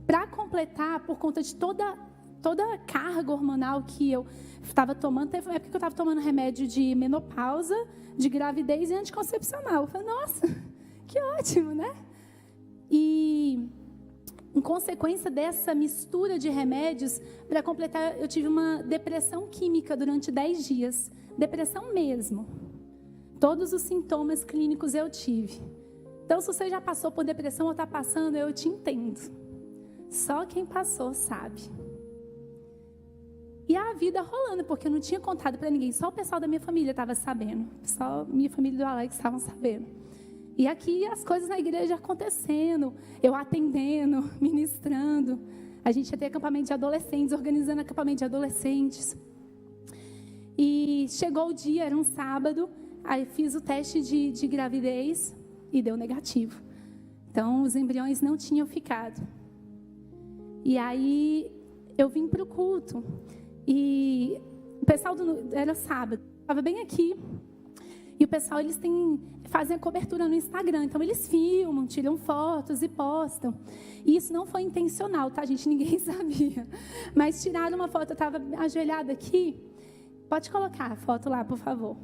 para completar, por conta de toda a carga hormonal que eu estava tomando, teve uma época que eu estava tomando remédio de menopausa, de gravidez e anticoncepcional. Eu falei, nossa, que ótimo, né? E em consequência dessa mistura de remédios, para completar, eu tive uma depressão química durante 10 dias. Depressão mesmo. Todos os sintomas clínicos eu tive. Então, se você já passou por depressão ou está passando, eu te entendo. Só quem passou sabe. E a vida rolando, porque eu não tinha contado para ninguém. Só o pessoal da minha família estava sabendo. Só minha família do Alex estavam sabendo. E aqui as coisas na igreja acontecendo. Eu atendendo, ministrando. A gente ia ter acampamento de adolescentes, organizando acampamento de adolescentes. E chegou o dia, era um sábado. Aí fiz o teste de gravidez e deu negativo. Então, os embriões não tinham ficado. E aí, eu vim para o culto. E o pessoal, era sábado, estava bem aqui. E o pessoal, eles fazem a cobertura no Instagram. Então, eles filmam, tiram fotos e postam. E isso não foi intencional, tá, gente? Ninguém sabia. Mas tiraram uma foto, eu estava ajoelhada aqui. Pode colocar a foto lá, por favor.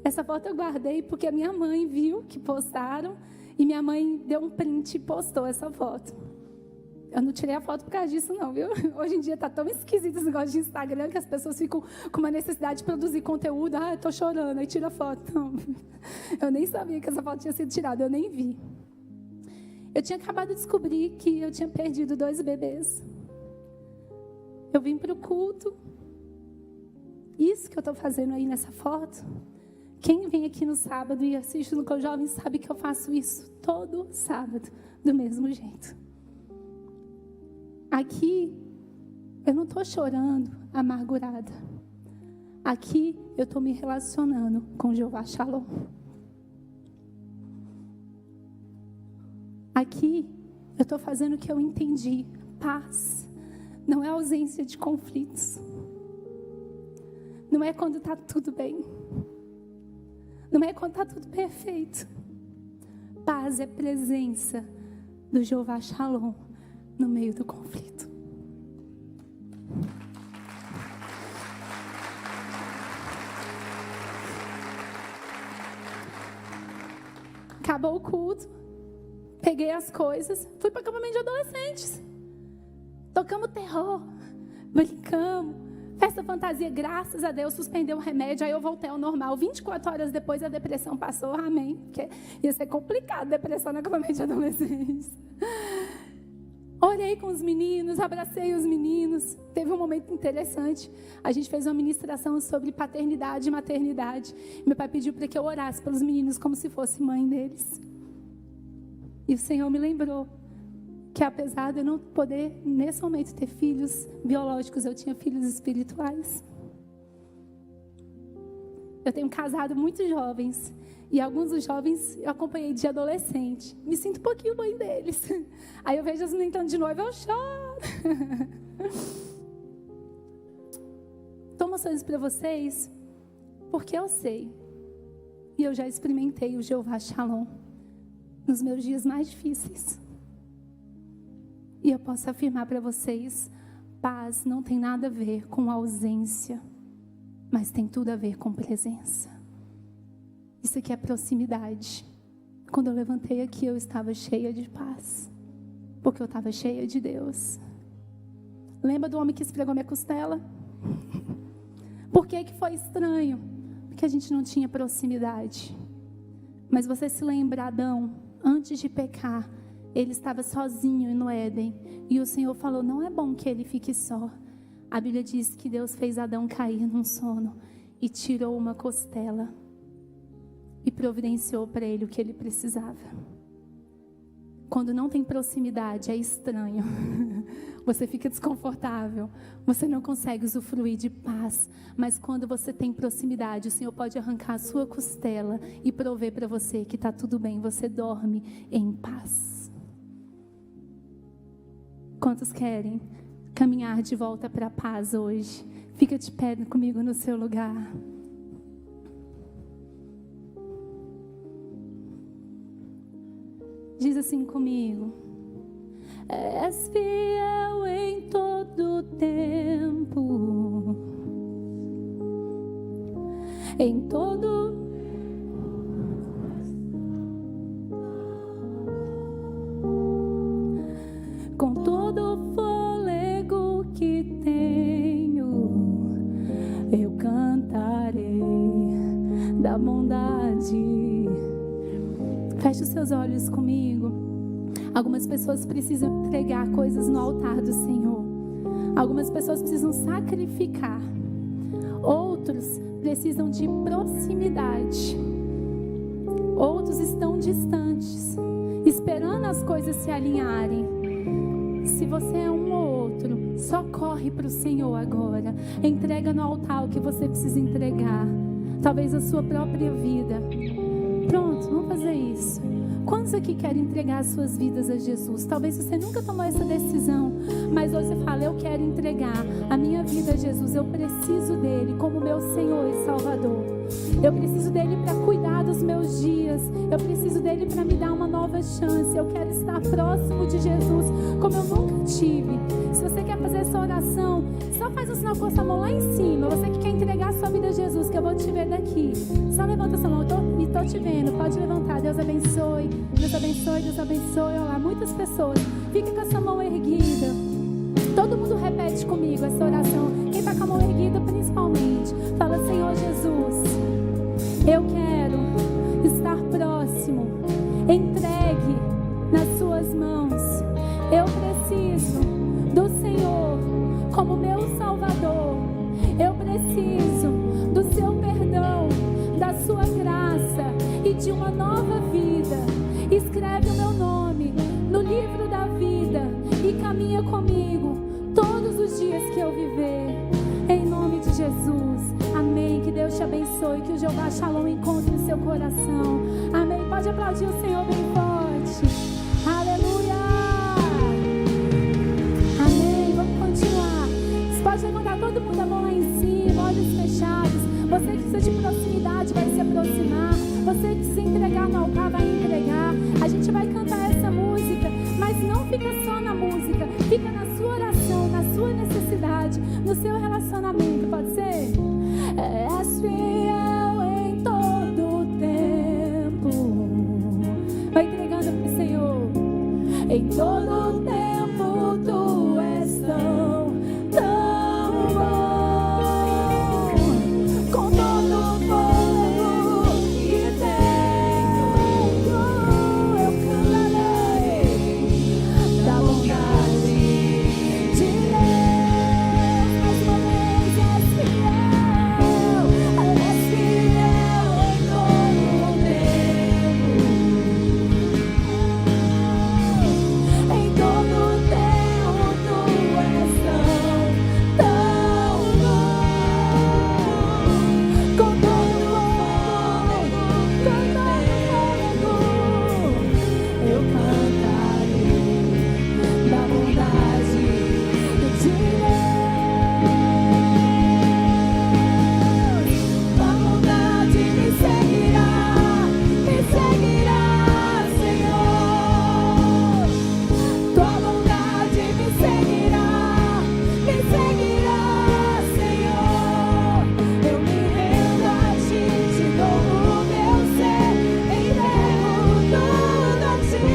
Essa foto eu guardei porque a minha mãe viu que postaram e minha mãe deu um print e postou essa foto. Eu não tirei a foto por causa disso, não, viu? Hoje em dia tá tão esquisito esse negócio de Instagram que as pessoas ficam com uma necessidade de produzir conteúdo. Eu tô chorando, aí tira a foto. Não. Eu nem sabia que essa foto tinha sido tirada, eu nem vi. Eu tinha acabado de descobrir que eu tinha perdido 2 bebês. Eu vim para o culto. Isso que eu estou fazendo aí nessa foto. Quem vem aqui no sábado e assiste no Cojovem sabe que eu faço isso todo sábado, do mesmo jeito. Aqui, eu não estou chorando, amargurada. Aqui, eu estou me relacionando com Jeová Shalom. Aqui, eu estou fazendo o que eu entendi. Paz não é ausência de conflitos. Não é quando está tudo bem. Não é quando está tudo perfeito. Paz é presença do Jeová Shalom no meio do conflito. Acabou o culto. Peguei as coisas. Fui para o acampamento de adolescentes. Tocamos terror. Brincamos. Festa fantasia, graças a Deus, suspendeu o remédio. Aí eu voltei ao normal. 24 horas depois a depressão passou. Amém. Porque ia ser complicado depressão no acampamento de adolescentes. Orei com os meninos, abracei os meninos. Teve um momento interessante. A gente fez uma ministração sobre paternidade e maternidade. Meu pai pediu para que eu orasse pelos meninos como se fosse mãe deles. E o Senhor me lembrou que apesar de eu não poder, nesse momento, ter filhos biológicos, eu tinha filhos espirituais. Eu tenho casado muitos jovens. E alguns dos jovens eu acompanhei de adolescente. Me sinto um pouquinho mãe deles. Aí eu vejo as meninas entrando de noiva, eu choro. Estou mostrando isso para vocês porque eu sei. E eu já experimentei o Jeová Shalom nos meus dias mais difíceis. E eu posso afirmar para vocês, paz não tem nada a ver com ausência, mas tem tudo a ver com presença. Isso aqui é proximidade. Quando eu levantei aqui, eu estava cheia de paz, porque eu estava cheia de Deus. Lembra do homem que esfregou minha costela? Por que foi estranho? Porque a gente não tinha proximidade. Mas você se lembra, Adão, antes de pecar, ele estava sozinho no Éden. E o Senhor falou, não é bom que ele fique só. A Bíblia diz que Deus fez Adão cair num sono e tirou uma costela e providenciou para ele o que ele precisava. Quando não tem proximidade, é estranho. Você fica desconfortável. Você não consegue usufruir de paz. Mas quando você tem proximidade, o Senhor pode arrancar a sua costela e prover para você que está tudo bem. Você dorme em paz. Quantos querem caminhar de volta para a paz hoje? Fica de pé comigo no seu lugar. Diz assim comigo. És fiel em todo tempo. Em todo com todo o fôlego que tenho, eu cantarei da bondade. Feche os seus olhos comigo. Algumas pessoas precisam entregar coisas no altar do Senhor. Algumas pessoas precisam sacrificar. Outros precisam de proximidade. Outros estão distantes, esperando as coisas se alinharem. Se você é um ou outro, só corre para o Senhor agora. Entrega no altar o que você precisa entregar. Talvez a sua própria vida. Pronto, vamos fazer isso. Quantos aqui querem entregar as suas vidas a Jesus? Talvez você nunca tomou essa decisão, mas hoje você fala, eu quero entregar a minha vida a Jesus. Eu preciso dele como meu Senhor e Salvador. Eu preciso dele para cuidar dos meus dias. Eu preciso dele para me dar uma nova chance. Eu quero estar próximo de Jesus como eu nunca tive. Se você quer fazer essa oração, só faz um sinal com a sua mão lá em cima. Você que quer entregar a sua vida a Jesus, que eu vou te ver daqui. Só levanta a sua mão. tô te vendo, pode levantar. Deus abençoe, Deus abençoe, Deus abençoe. Olha lá, muitas pessoas. Fica com essa mão erguida. Todo mundo repete comigo essa oração. Quem está com a mão erguida principalmente. Fala: Senhor Jesus, eu quero estar próximo, entregue nas suas mãos. Eu preciso do Senhor como meu Salvador. Eu preciso do seu perdão, da sua graça e de uma nova vida. Escreve o meu nome no livro da vida e caminha comigo todos os dias que eu viver. Em nome de Jesus. Amém. Que Deus te abençoe. Que o Jeová Shalom encontre o seu coração. Amém. Pode aplaudir o Senhor bem forte. Aleluia. Amém. Vamos continuar. Você pode levantar todo mundo a mão lá em cima, olhos fechados. Você que precisa de proximidade vai se aproximar. Você que precisa entregar no altar vai entregar. A gente vai cantar essa música, mas não fica só na música. Fica na sua oração, na sua necessidade, no seu relacionamento. Pode ser? És fiel em todo o tempo. Vai entregando para o Senhor. Em todo o tempo tu és tão bom. Com todo o fogo que tenho, eu cantarei da bondade de Deus. Mais uma vez, és fiel em todo o tempo. Em todo o tempo tu és tão bom. Com todo o fogo, eu cantarei da bondade de Deus. Tua bondade me seguirá, Senhor. Tua bondade me seguirá, Senhor. Eu me rendo a ti, te dou o meu ser, entrego tudo a ti.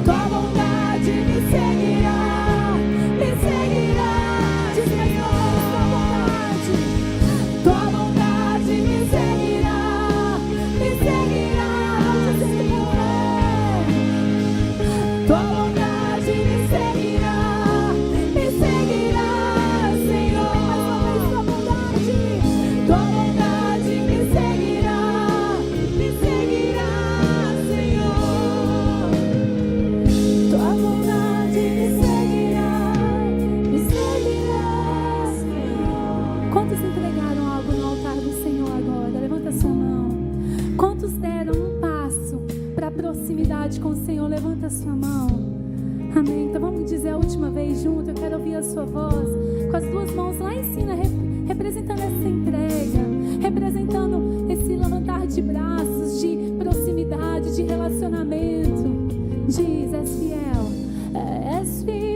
Tua bondade me seguirá, diz mais forte, tua bondade me seguirá, vamos dizer com fé. Tua bondade me seguirá, Senhor. Mais uma vez, tua bondade me seguirá, Senhor. Tua bondade me seguirá, Senhor. Quantos entregaram algo no altar do Senhor agora? Levanta sua mão. Quantos deram um passo para a proximidade com o Senhor? Levanta sua mão. Amém. Então vamos dizer a última vez junto. Eu quero ouvir a sua voz com as duas mãos lá em cima, representando essa entrega, representando esse levantar de braços, de proximidade, de relacionamento. Diz: és fiel, és fiel.